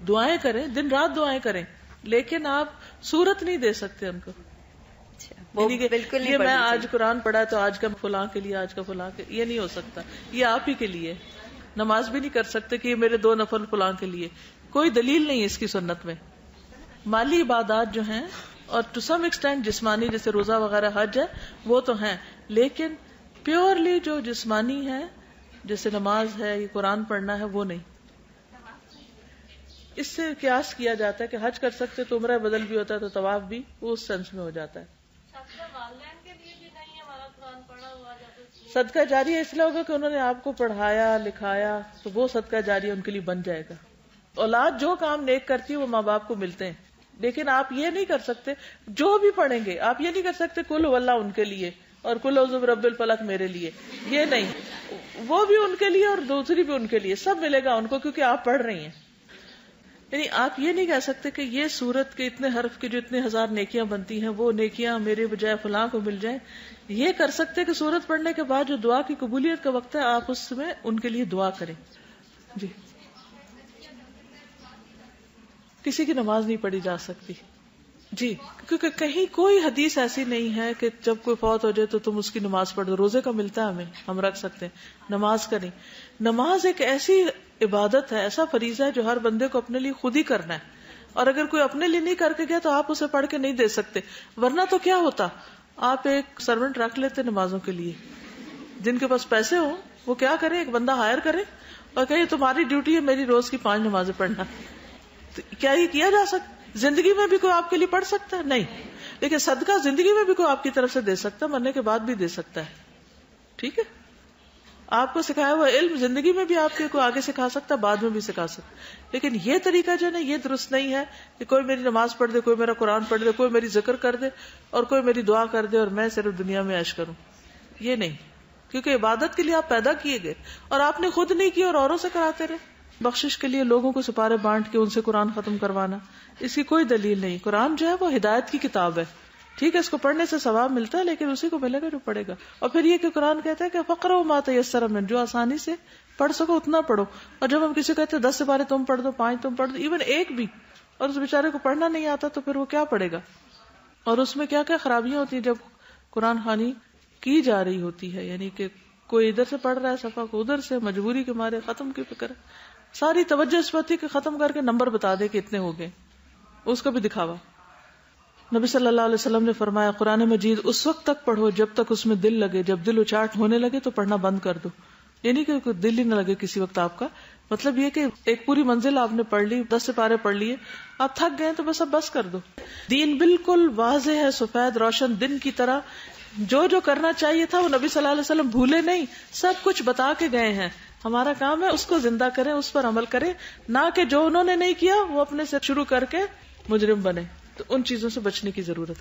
دعائیں کریں، دن رات دعائیں کریں، لیکن آپ صورت نہیں دے سکتے ان کو. بالکل یہ میں آج قرآن پڑھا تو آج کا فلاں کے لیے، آج کا فلاں کے، یہ نہیں ہو سکتا. یہ آپ ہی کے لیے. نماز بھی نہیں کر سکتے کہ یہ میرے 2 نفل فلاں کے لیے. کوئی دلیل نہیں ہے اس کی سنت میں. مالی عبادات جو ہیں اور ٹو سم ایکسٹینٹ جسمانی، جیسے روزہ وغیرہ، حج ہے، وہ تو ہیں، لیکن پیورلی جو جسمانی ہے جیسے نماز ہے، یہ قرآن پڑھنا ہے، وہ نہیں. اس سے قیاس کیا جاتا ہے کہ حج کر سکتے تو عمرہ بدل بھی ہوتا ہے تو طواف بھی اس سینس میں ہو جاتا ہے. صدقہ جاری اس لیے ہوگا کہ انہوں نے آپ کو پڑھایا لکھایا تو وہ صدقہ جاری ان کے لیے بن جائے گا. اولاد جو کام نیک کرتی ہے وہ ماں باپ کو ملتے ہیں، لیکن آپ یہ نہیں کر سکتے. جو بھی پڑھیں گے آپ یہ نہیں کر سکتے کل هو اللہ ان کے لیے اور کل اعوذ برب الفلق میرے لیے. یہ نہیں، وہ بھی ان کے لیے اور دوسری بھی ان کے لیے، سب ملے گا ان کو کیونکہ آپ پڑھ رہی ہیں. یعنی آپ یہ نہیں کہہ سکتے کہ یہ سورت کے اتنے حرف کی جو اتنے 1000 نیکیاں بنتی ہیں وہ نیکیاں میرے بجائے فلاں کو مل جائیں. یہ کر سکتے کہ سورت پڑھنے کے بعد جو دعا کی قبولیت کا وقت ہے آپ اس میں ان کے لیے دعا کریں. جی، کسی کی نماز نہیں پڑھی جا سکتی. جی، کیونکہ کہیں کوئی حدیث ایسی نہیں ہے کہ جب کوئی فوت ہو جائے تو تم اس کی نماز پڑھ دو. روزے کا ملتا ہے ہمیں، ہم رکھ سکتے ہیں. نماز کا نہیں. نماز ایک ایسی عبادت ہے، ایسا فریضہ ہے جو ہر بندے کو اپنے لیے خود ہی کرنا ہے، اور اگر کوئی اپنے لیے نہیں کر کے گیا تو آپ اسے پڑھ کے نہیں دے سکتے. ورنہ تو کیا ہوتا، آپ ایک سرونٹ رکھ لیتے نمازوں کے لیے. جن کے پاس پیسے ہوں وہ کیا کرے، ایک بندہ ہائر کرے اور کہے تمہاری ڈیوٹی ہے میری روز کی 5 نمازیں پڑھنا. کیا یہ کیا جا سکتا؟ زندگی میں بھی کوئی آپ کے لیے پڑھ سکتا ہے؟ نہیں. لیکن صدقہ زندگی میں بھی کوئی آپ کی طرف سے دے سکتا ہے، مرنے کے بعد بھی دے سکتا ہے. ٹھیک ہے، آپ کو سکھایا ہوا علم زندگی میں بھی آپ کے کوئی آگے سکھا سکتا ہے، بعد میں بھی سکھا سکتا. لیکن یہ طریقہ جو ہے یہ درست نہیں ہے کہ کوئی میری نماز پڑھ دے، کوئی میرا قرآن پڑھ دے، کوئی میری ذکر کر دے اور کوئی میری دعا کر دے اور میں صرف دنیا میں عیش کروں. یہ نہیں، کیونکہ عبادت کے لیے آپ پیدا کیے گئے اور آپ نے خود نہیں کی اور اوروں سے کراتے رہے. بخشش کے لیے لوگوں کو سپارے بانٹ کے ان سے قرآن ختم کروانا، اس کی کوئی دلیل نہیں. قرآن جو ہے وہ ہدایت کی کتاب ہے. ٹھیک ہے، اس کو پڑھنے سے ثواب ملتا ہے، لیکن اسی کو ملے گا جو پڑھے گا. اور پھر یہ کہ قرآن کہتا ہے کہ فقرؤ ما تیسر منہ، جو آسانی سے پڑھ سکو اتنا پڑھو. اور جب ہم کسی کو کہتے ہیں 10 سپارے تم پڑھ دو، 5 تم پڑھ دو، ایون ایک بھی، اور اس بیچارے کو پڑھنا نہیں آتا تو پھر وہ کیا پڑھے گا؟ اور اس میں کیا کیا خرابیاں ہوتی ہیں جب قرآن خوانی کی جا رہی ہوتی ہے. یعنی کہ کوئی ادھر سے پڑھ رہا ہے صفحہ کو ادھر سے، مجبوری کے مارے ختم کی فکر، ساری توجہ اس پر تھی کہ ختم کر کے نمبر بتا دے کہ اتنے ہو گئے، اس کا بھی دکھاوا. نبی صلی اللہ علیہ وسلم نے فرمایا قرآن مجید اس وقت تک پڑھو جب تک اس میں دل لگے، جب دل اچاٹ ہونے لگے تو پڑھنا بند کر دو. یعنی کہ دل ہی نہ لگے کسی وقت آپ کا. مطلب یہ کہ ایک پوری منزل آپ نے پڑھ لی، 10 سپارے پڑھ لیے، آپ تھک گئے تو بس اب بس کر دو. دین بالکل واضح ہے، سفید روشن دن کی طرح. جو کرنا چاہیے تھا وہ نبی صلی اللہ علیہ وسلم بھولے نہیں، سب کچھ بتا کے گئے ہیں. ہمارا کام ہے اس کو زندہ کریں، اس پر عمل کریں، نہ کہ جو انہوں نے نہیں کیا وہ اپنے سے شروع کر کے مجرم بنے. تو ان چیزوں سے بچنے کی ضرورت ہے.